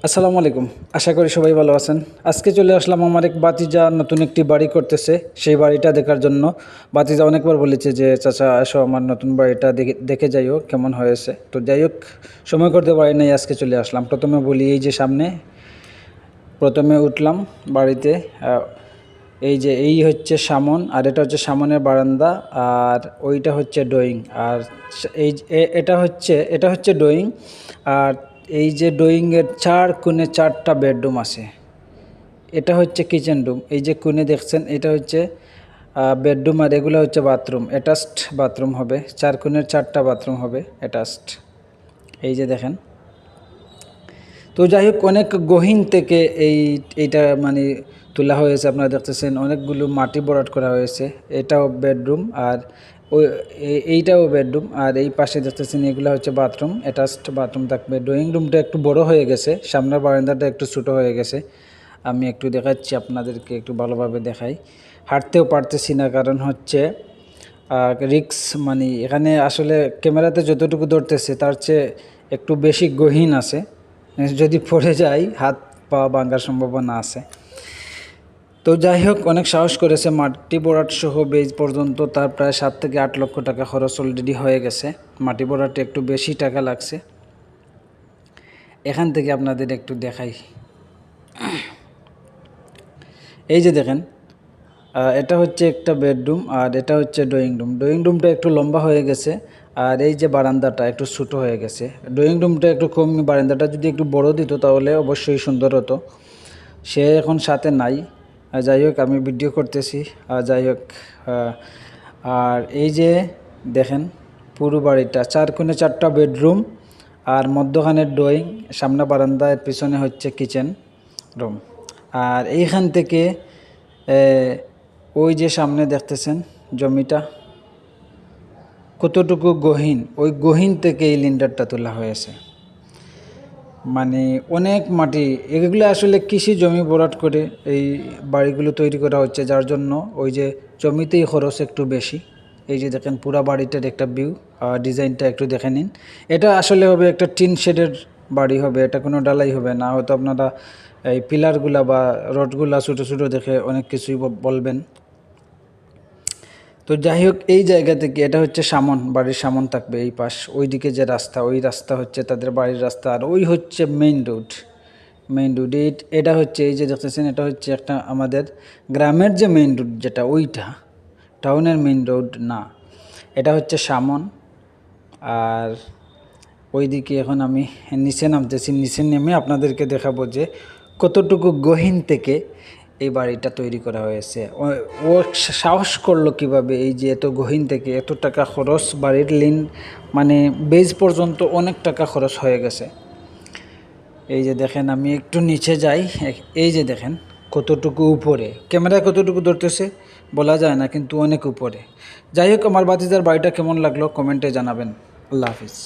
আসসালামু আলাইকুম। আশা করি সবাই ভালো আছেন। আজকে চলে আসলাম আমার এক ভাতিজা নতুন একটি বাড়ি করতেছে, সেই বাড়িটা দেখার জন্য। ভাতিজা অনেকবার বলেছে যে চাচা আসো আমার নতুন বাড়িটা দেখে দেখে যাইও কেমন হয়েছে। তো যাই হোক, সময় করতে পারি নাই, আজকে চলে আসলাম। প্রথমে বলি, এই যে সামনে প্রথমে উঠলাম বাড়িতে। এই যে এই হচ্ছে সামন, আর এটা হচ্ছে সামনের বারান্দা, আর ওইটা হচ্ছে ড্রয়িং। আর এটা হচ্ছে ড্রয়িং। আর এই যে ড্রয়িংয়ের চার কোণে চারটা বেডরুম আছে। এটা হচ্ছে কিচেন রুম। এই যে কোণে দেখছেন, এটা হচ্ছে বেডরুম, আর এগুলো হচ্ছে বাথরুম। অ্যাটাচড বাথরুম হবে, চার কোণের চারটা বাথরুম হবে অ্যাটাচড। এই যে দেখেন। তো যাই হোক, অনেক গহীন থেকে এইটা মানে তোলা হয়েছে। আপনারা দেখতেছেন অনেকগুলো মাটি ভরাট করা হয়েছে। এটাও বেডরুম, আর ওই এইটাও বেডরুম, আর এই পাশে দেখতেছেন এগুলো হচ্ছে বাথরুম। অ্যাটাচড বাথরুম থাকবে। ড্রয়িং রুমটা একটু বড় হয়ে গেছে, সামনের বারান্দাটা একটু ছোটো হয়ে গেছে। আমি একটু দেখাচ্ছি আপনাদেরকে, একটু ভালোভাবে দেখাই। হাঁটতেও পারতেছি না, কারণ হচ্ছে রিক্স। মানে এখানে আসলে ক্যামেরাতে যতটুকু ধরতেছে তার চেয়ে একটু বেশি গহীন আছে। যদি পড়ে যাই হাত পা ভাঙার সম্ভাবনা আছে। তো যাই হোক, অনেক সাহস করেছে। মাটি ভরাট সহ বেজ পর্যন্ত তার প্রায় 7 থেকে 8 লক্ষ টাকা খরচ অলরেডি হয়ে গেছে। মাটি ভরাটে একটু বেশি টাকা লাগছে। এখান থেকে আপনাদের একটু দেখাই। এই যে দেখেন, এটা হচ্ছে একটা বেডরুম, আর এটা হচ্ছে ড্রয়িং রুম। ড্রয়িং রুমটা একটু লম্বা হয়ে গেছে, আর এই যে বারান্দাটা একটু ছোটো হয়ে গেছে। ড্রয়িং রুমটা একটু কম, বারান্দাটা যদি একটু বড় দিত তাহলে অবশ্যই সুন্দর হতো। সে এখন সাথে নাই। যাই হোক, আমি ভিডিও করতেছি। যাই হোক, আর এই যে দেখেন পুরো বাড়িটা, চার কোণে চারটা বেডরুম, আর মধ্যখানের ড্রয়িং, সামনে বারান্দা, এর পিছনে হচ্ছে কিচেন রুম। আর এইখান থেকে ওই যে সামনে দেখতেছেন জমিটা কতটুকু গহীন, ওই গহীন থেকে এই লিন্ডারটা তোলা হয়েছে। মানে অনেক মাটি, এগুলো আসলে কৃষি জমি ভরাট করে এই বাড়িগুলো তৈরি করা হচ্ছে, যার জন্য ওই যে জমিতেই খরচ একটু বেশি। এই যে দেখেন পুরা বাড়িটার একটা ভিউ, ডিজাইনটা একটু দেখে নিন। এটা আসলে হবে একটা টিন শেডের বাড়ি হবে, এটা কোনো ডালাই হবে না। হয়তো আপনারা এই পিলারগুলা বা রডগুলা ছোটো ছোটো দেখে অনেক কিছুই বলবেন। তো যাই হোক, এই জায়গা থেকে এটা হচ্ছে সামন, বাড়ির সামন থাকবে এই পাশ। ওইদিকে যে রাস্তা, ওই রাস্তা হচ্ছে তাদের বাড়ির রাস্তা, আর ওই হচ্ছে মেইন রোড। এটা হচ্ছে, এই যে দেখতেছেন, এটা হচ্ছে একটা আমাদের গ্রামের যে মেইন রোড, যেটা ওইটা টাউনের মেইন রোড না। এটা হচ্ছে সামন। আর ওইদিকে এখন আমি নিচে নামতেছি। নিচে নেমে আপনাদেরকে দেখাবো যে কতটুকু গহীন থেকে এই বাড়িটা তৈরি করা হয়েছে। ও সাহস করলো কিভাবে, এই যে এত গহীন থেকে এত টাকা খরচ, বাড়ির মানে বেজ পর্যন্ত অনেক টাকা খরচ হয়ে গেছে। এই যে দেখেন, আমি একটু নিচে যাই। এই যে দেখেন কতটুকু উপরে, ক্যামেরায় কতটুকু ধরতেছে বলা যায় না, কিন্তু অনেক উপরে। যাই হোক, আমার ভাতিজার বাড়িটা কেমন লাগলো কমেন্টে জানাবেন। আল্লাহ হাফিজ।